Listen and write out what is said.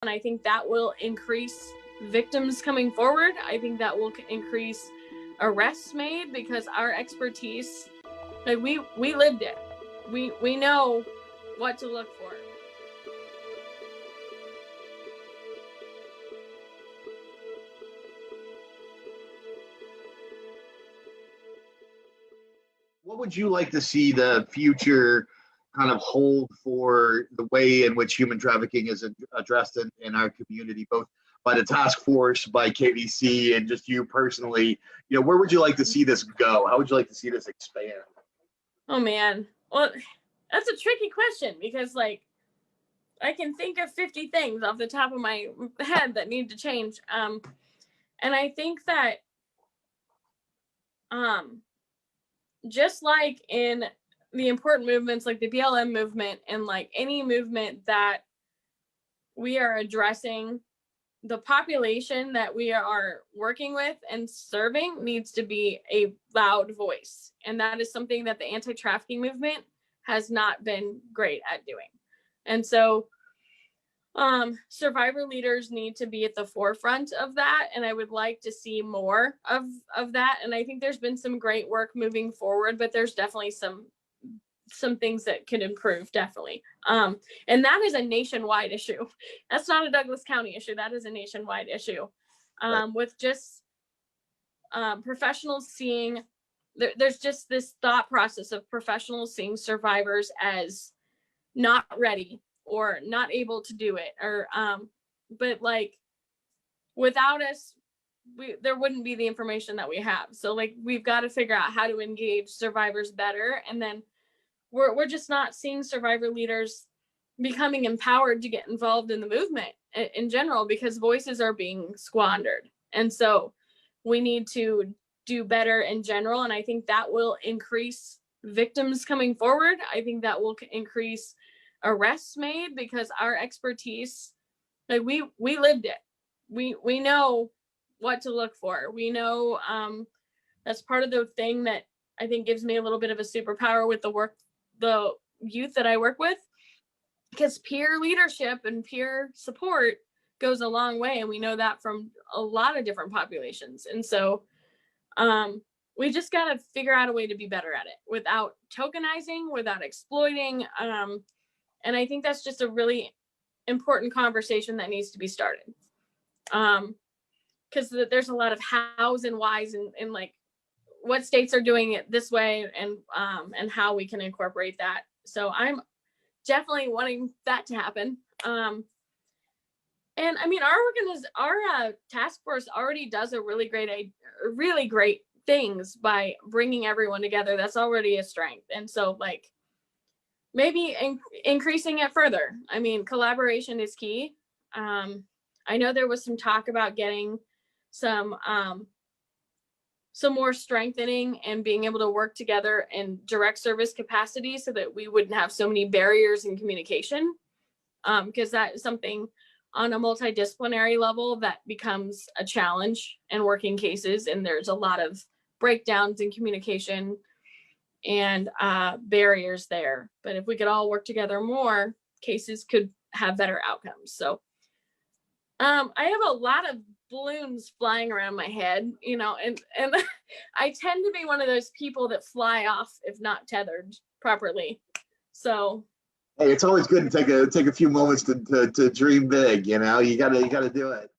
And I think that will increase victims coming forward. I think that will increase arrests made, because our expertise, like we lived it. We know what to look for. What would you like to see the future kind of hold for the way in which human trafficking is addressed in our community, both by the task force, by KVC, and just you personally? Where would you like to see this go? How would you like to see this expand? Oh man, well, that's a tricky question, because like I can think of 50 things off the top of my head that need to change. And I think that just like in the important movements like the BLM movement, and like any movement that we are addressing, the population that we are working with and serving needs to be a loud voice. And that is something that the anti-trafficking movement has not been great at doing. And so survivor leaders need to be at the forefront of that. And I would like to see more of that. And I think there's been some great work moving forward, but there's definitely some things that can improve, definitely. And that is a nationwide issue. That's not a Douglas County issue. That is a nationwide issue. With just professionals seeing, there's just this thought process of professionals seeing survivors as not ready or not able to do it, or but like without us, there wouldn't be the information that we have. So like we've got to figure out how to engage survivors better. And then we're just not seeing survivor leaders becoming empowered to get involved in the movement in general, because voices are being squandered. And so we need to do better in general. And I think that will increase victims coming forward. I think that will increase arrests made, because our expertise, like we lived it. We know what to look for. We know that's part of the thing that I think gives me a little bit of a superpower with the youth that I work with, because peer leadership and peer support goes a long way. And we know that from a lot of different populations. And so we just got to figure out a way to be better at it without tokenizing, without exploiting. And I think that's just a really important conversation that needs to be started. Because there's a lot of hows and whys and like what states are doing it this way, and how we can incorporate that. So I'm definitely wanting that to happen. And I mean, our task force already does a really great things by bringing everyone together. That's already a strength. And so like maybe increasing it further. I mean, collaboration is key. I know there was some talk about getting some more strengthening and being able to work together in direct service capacity, so that we wouldn't have so many barriers in communication, because that is something on a multidisciplinary level that becomes a challenge in working cases. And there's a lot of breakdowns in communication and barriers there. But if we could all work together more, cases could have better outcomes. So I have a lot of balloons flying around my head, and I tend to be one of those people that fly off if not tethered properly. So hey, it's always good to take a few moments to dream big. You gotta do it.